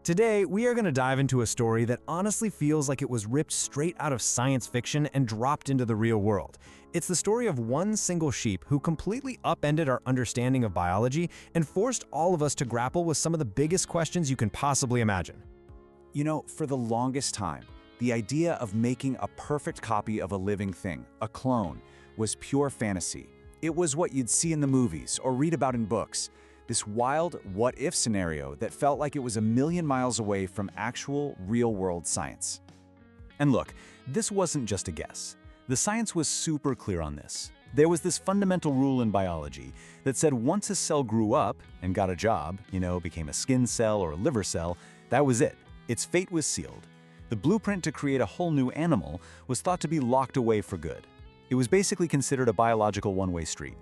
Today, we are going to dive into a story that honestly feels like it was ripped straight out of science fiction and dropped into the real world. It's the story of one single sheep who completely upended our understanding of biology and forced all of us to grapple with some of the biggest questions you can possibly imagine. You know, for the longest time, the idea of making a perfect copy of a living thing, a clone, was pure fantasy. It was what you'd see in the movies or read about in books. This wild what-if scenario that felt like it was a million miles away from actual, real-world science. And look, this wasn't just a guess. The science was super clear on this. There was this fundamental rule in biology that said once a cell grew up and got a job, became a skin cell or a liver cell, that was it. Its fate was sealed. The blueprint to create a whole new animal was thought to be locked away for good. It was basically considered a biological one-way street.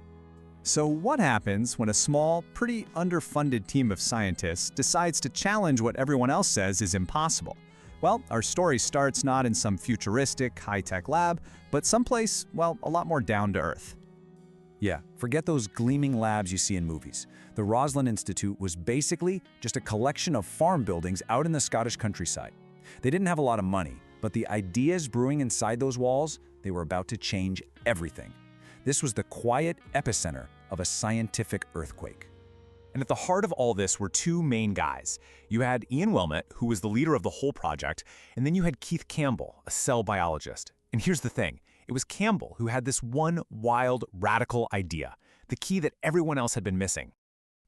So what happens when a small, pretty underfunded team of scientists decides to challenge what everyone else says is impossible? Well, our story starts not in some futuristic, high-tech lab, but someplace, well, a lot more down to earth. Yeah, forget those gleaming labs you see in movies. The Roslin Institute was basically just a collection of farm buildings out in the Scottish countryside. They didn't have a lot of money, but the ideas brewing inside those walls, they were about to change everything. This was the quiet epicenter of a scientific earthquake. And at the heart of all this were two main guys. You had Ian Wilmut, who was the leader of the whole project, and then you had Keith Campbell, a cell biologist. And here's the thing, it was Campbell who had this one wild, radical idea, the key that everyone else had been missing.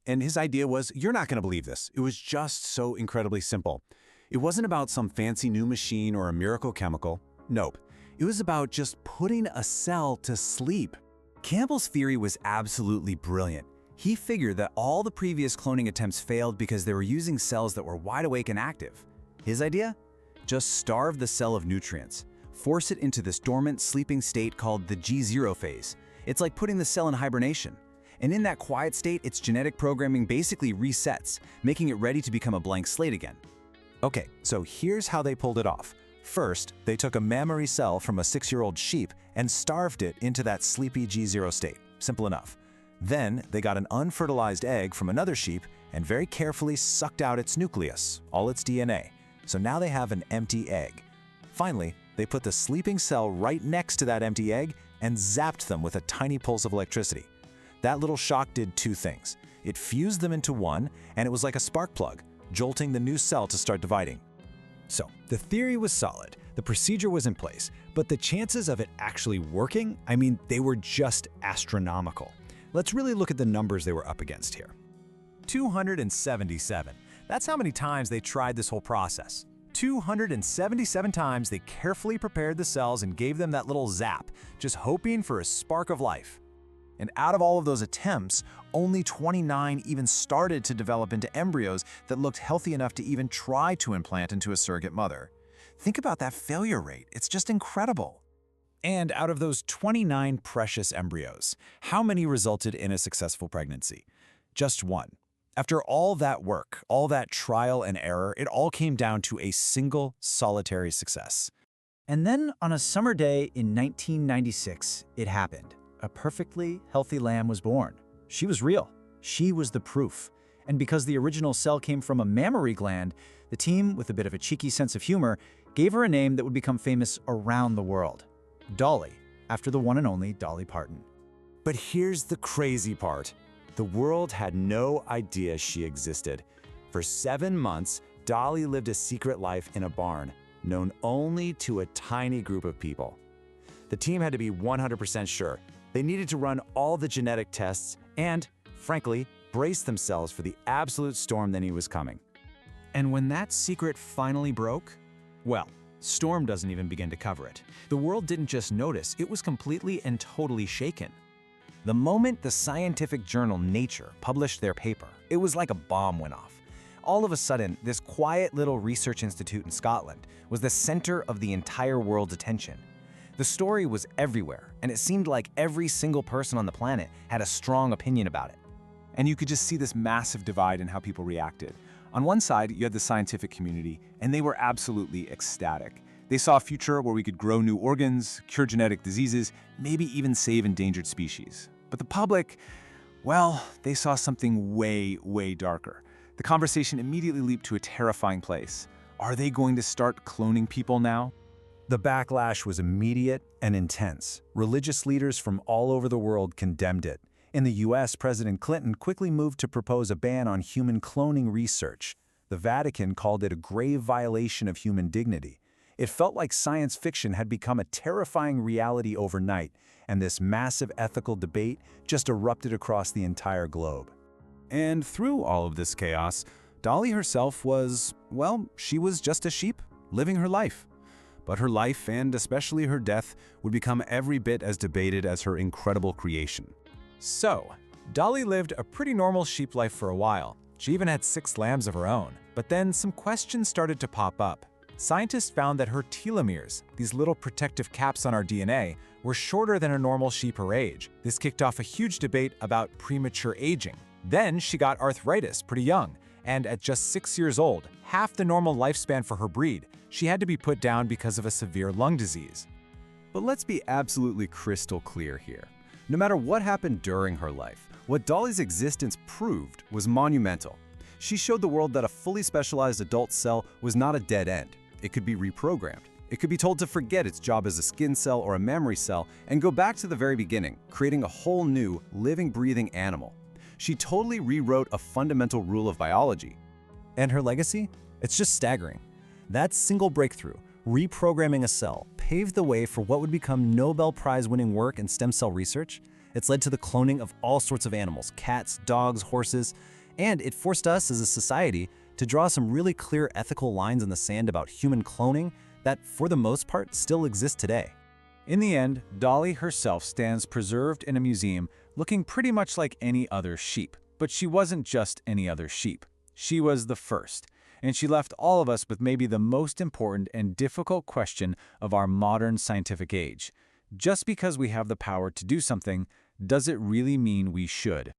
And his idea was, you're not going to believe this. It was just so incredibly simple. It wasn't about some fancy new machine or a miracle chemical. Nope. It was about just putting a cell to sleep. Campbell's theory was absolutely brilliant. He figured that all the previous cloning attempts failed because they were using cells that were wide awake and active. His idea? Just starve the cell of nutrients. Force it into this dormant sleeping state called the G0 phase. It's like putting the cell in hibernation. And in that quiet state, its genetic programming basically resets, making it ready to become a blank slate again. Okay, so here's how they pulled it off. First, they took a mammary cell from a 6-year-old sheep and starved it into that sleepy G0 state. Simple enough. Then, they got an unfertilized egg from another sheep and very carefully sucked out its nucleus, all its DNA. So now they have an empty egg. Finally, they put the sleeping cell right next to that empty egg and zapped them with a tiny pulse of electricity. That little shock did two things. It fused them into one, and it was like a spark plug, jolting the new cell to start dividing. So, the theory was solid, the procedure was in place, but the chances of it actually working, they were just astronomical. Let's really look at the numbers they were up against here. 277. That's how many times they tried this whole process. 277 times they carefully prepared the cells and gave them that little zap, just hoping for a spark of life. And out of all of those attempts, only 29 even started to develop into embryos that looked healthy enough to even try to implant into a surrogate mother. Think about that failure rate. It's just incredible. And out of those 29 precious embryos, how many resulted in a successful pregnancy? Just one. After all that work, all that trial and error, it all came down to a single solitary success. And then on a summer day in 1996, it happened. A perfectly healthy lamb was born. She was real. She was the proof. And because the original cell came from a mammary gland, the team, with a bit of a cheeky sense of humor, gave her a name that would become famous around the world. Dolly, after the one and only Dolly Parton. But here's the crazy part. The world had no idea she existed. For 7 months, Dolly lived a secret life in a barn, known only to a tiny group of people. The team had to be 100% sure. They needed to run all the genetic tests and, frankly, brace themselves for the absolute storm that was coming. And when that secret finally broke, well, Storm doesn't even begin to cover it. The world didn't just notice, it was completely and totally shaken. The moment the scientific journal Nature published their paper, it was like a bomb went off. All of a sudden, this quiet little research institute in Scotland was the center of the entire world's attention. The story was everywhere, and it seemed like every single person on the planet had a strong opinion about it. And you could just see this massive divide in how people reacted. On one side, you had the scientific community, and they were absolutely ecstatic. They saw a future where we could grow new organs, cure genetic diseases, maybe even save endangered species. But the public, well, they saw something way, way darker. The conversation immediately leaped to a terrifying place. Are they going to start cloning people now? The backlash was immediate and intense. Religious leaders from all over the world condemned it. In the US, President Clinton quickly moved to propose a ban on human cloning research. The Vatican called it a grave violation of human dignity. It felt like science fiction had become a terrifying reality overnight, and this massive ethical debate just erupted across the entire globe. And through all of this chaos, Dolly herself was, well, she was just a sheep, living her life. But her life, and especially her death, would become every bit as debated as her incredible creation. So, Dolly lived a pretty normal sheep life for a while. She even had 6 lambs of her own. But then some questions started to pop up. Scientists found that her telomeres, these little protective caps on our DNA, were shorter than a normal sheep her age. This kicked off a huge debate about premature aging. Then she got arthritis pretty young, and at just 6 years old, half the normal lifespan for her breed, she had to be put down because of a severe lung disease. But let's be absolutely crystal clear here. No matter what happened during her life, what Dolly's existence proved was monumental. She showed the world that a fully specialized adult cell was not a dead end. It could be reprogrammed. It could be told to forget its job as a skin cell or a memory cell and go back to the very beginning, creating a whole new, living, breathing animal. She totally rewrote a fundamental rule of biology. And her legacy? It's just staggering. That single breakthrough, reprogramming a cell, paved the way for what would become Nobel Prize-winning work in stem cell research. It's led to the cloning of all sorts of animals, cats, dogs, horses, and it forced us as a society to draw some really clear ethical lines in the sand about human cloning that, for the most part, still exist today. In the end, Dolly herself stands preserved in a museum looking pretty much like any other sheep. But she wasn't just any other sheep. She was the first, and she left all of us with maybe the most important and difficult question of our modern scientific age. Just because we have the power to do something, does it really mean we should?